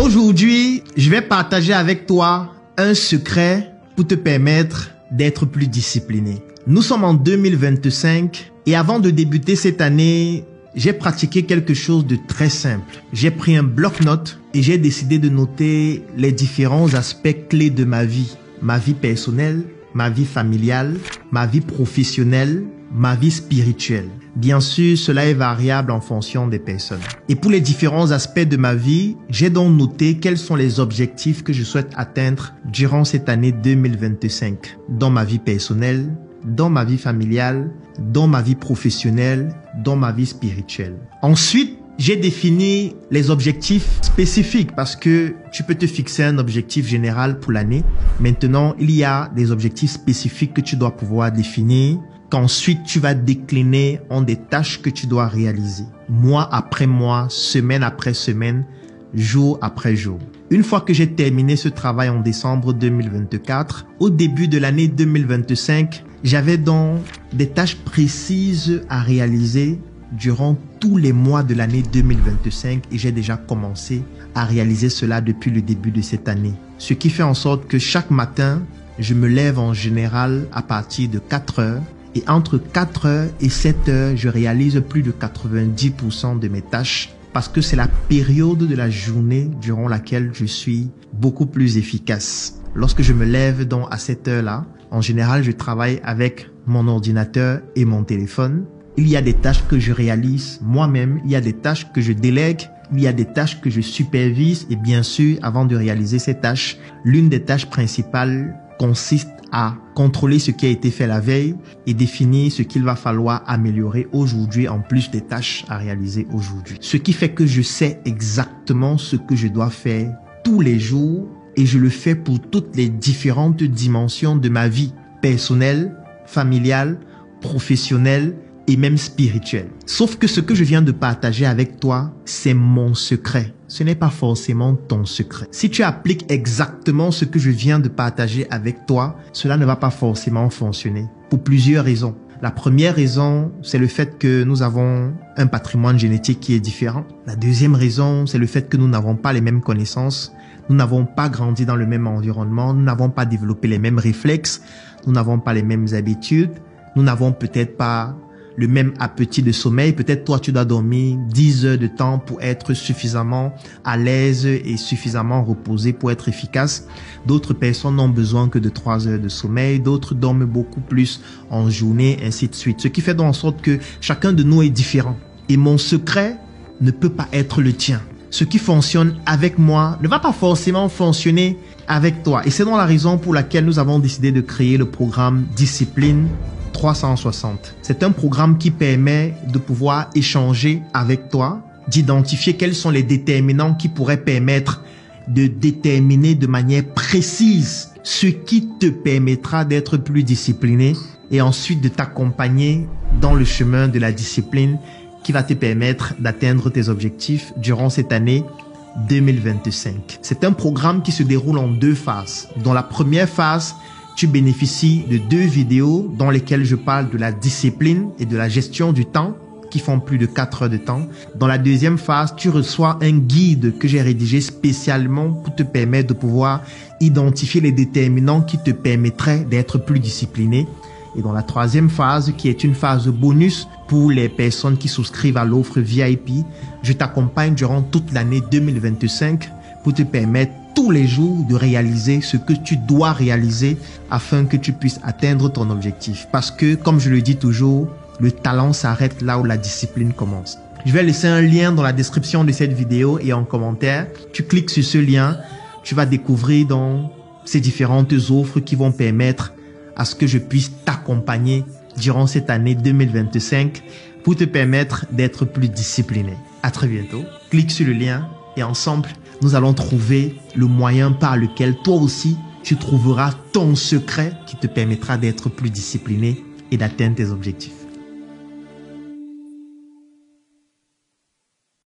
Aujourd'hui, je vais partager avec toi un secret pour te permettre d'être plus discipliné. Nous sommes en 2025 et avant de débuter cette année, j'ai pratiqué quelque chose de très simple. J'ai pris un bloc-notes et j'ai décidé de noter les différents aspects clés de ma vie personnelle, ma vie familiale, ma vie professionnelle, ma vie spirituelle. Bien sûr, cela est variable en fonction des personnes. Et pour les différents aspects de ma vie, j'ai donc noté quels sont les objectifs que je souhaite atteindre durant cette année 2025 dans ma vie personnelle, dans ma vie familiale, dans ma vie professionnelle, dans ma vie spirituelle. Ensuite, j'ai défini les objectifs spécifiques parce que tu peux te fixer un objectif général pour l'année. Maintenant, il y a des objectifs spécifiques que tu dois pouvoir définir, qu'ensuite tu vas décliner en des tâches que tu dois réaliser, mois après mois, semaine après semaine, jour après jour. Une fois que j'ai terminé ce travail en décembre 2024, au début de l'année 2025, j'avais donc des tâches précises à réaliser durant tous les mois de l'année 2025 et j'ai déjà commencé à réaliser cela depuis le début de cette année. Ce qui fait en sorte que chaque matin, je me lève en général à partir de 4 heures et entre 4 heures et 7 heures, je réalise plus de 90% de mes tâches parce que c'est la période de la journée durant laquelle je suis beaucoup plus efficace. Lorsque je me lève donc à cette heure-là, en général, je travaille avec mon ordinateur et mon téléphone. Il y a des tâches que je réalise moi-même, il y a des tâches que je délègue, il y a des tâches que je supervise et bien sûr, avant de réaliser ces tâches, l'une des tâches principales consiste à contrôler ce qui a été fait la veille et définir ce qu'il va falloir améliorer aujourd'hui en plus des tâches à réaliser aujourd'hui. Ce qui fait que je sais exactement ce que je dois faire tous les jours et je le fais pour toutes les différentes dimensions de ma vie personnelle, familiale, professionnelle et même spirituelle. Sauf que ce que je viens de partager avec toi, c'est mon secret. Ce n'est pas forcément ton secret. Si tu appliques exactement ce que je viens de partager avec toi, cela ne va pas forcément fonctionner pour plusieurs raisons. La première raison, c'est le fait que nous avons un patrimoine génétique qui est différent. La deuxième raison, c'est le fait que nous n'avons pas les mêmes connaissances. Nous n'avons pas grandi dans le même environnement. Nous n'avons pas développé les mêmes réflexes. Nous n'avons pas les mêmes habitudes. Nous n'avons peut-être pas le même appétit de sommeil. Peut-être toi, tu dois dormir 10 heures de temps pour être suffisamment à l'aise et suffisamment reposé pour être efficace. D'autres personnes n'ont besoin que de 3 heures de sommeil. D'autres dorment beaucoup plus en journée, ainsi de suite. Ce qui fait donc en sorte que chacun de nous est différent. Et mon secret ne peut pas être le tien. Ce qui fonctionne avec moi ne va pas forcément fonctionner avec toi. Et c'est donc la raison pour laquelle nous avons décidé de créer le programme Discipline 360. C'est un programme qui permet de pouvoir échanger avec toi, d'identifier quels sont les déterminants qui pourraient permettre de déterminer de manière précise ce qui te permettra d'être plus discipliné et ensuite de t'accompagner dans le chemin de la discipline qui va te permettre d'atteindre tes objectifs durant cette année 2025. C'est un programme qui se déroule en 2 phases. Dans la première phase, tu bénéficies de 2 vidéos dans lesquelles je parle de la discipline et de la gestion du temps qui font plus de 4 heures de temps. Dans la deuxième phase, tu reçois un guide que j'ai rédigé spécialement pour te permettre de pouvoir identifier les déterminants qui te permettraient d'être plus discipliné. Et dans la troisième phase, qui est une phase bonus pour les personnes qui souscrivent à l'offre VIP, je t'accompagne durant toute l'année 2025 pour te permettre tous les jours de réaliser ce que tu dois réaliser afin que tu puisses atteindre ton objectif. Parce que, comme je le dis toujours, le talent s'arrête là où la discipline commence. Je vais laisser un lien dans la description de cette vidéo et en commentaire. Tu cliques sur ce lien, tu vas découvrir donc ces différentes offres qui vont permettre à ce que je puisse t'accompagner durant cette année 2025 pour te permettre d'être plus discipliné. À très bientôt. Clique sur le lien et ensemble, nous allons trouver le moyen par lequel toi aussi, tu trouveras ton secret qui te permettra d'être plus discipliné et d'atteindre tes objectifs.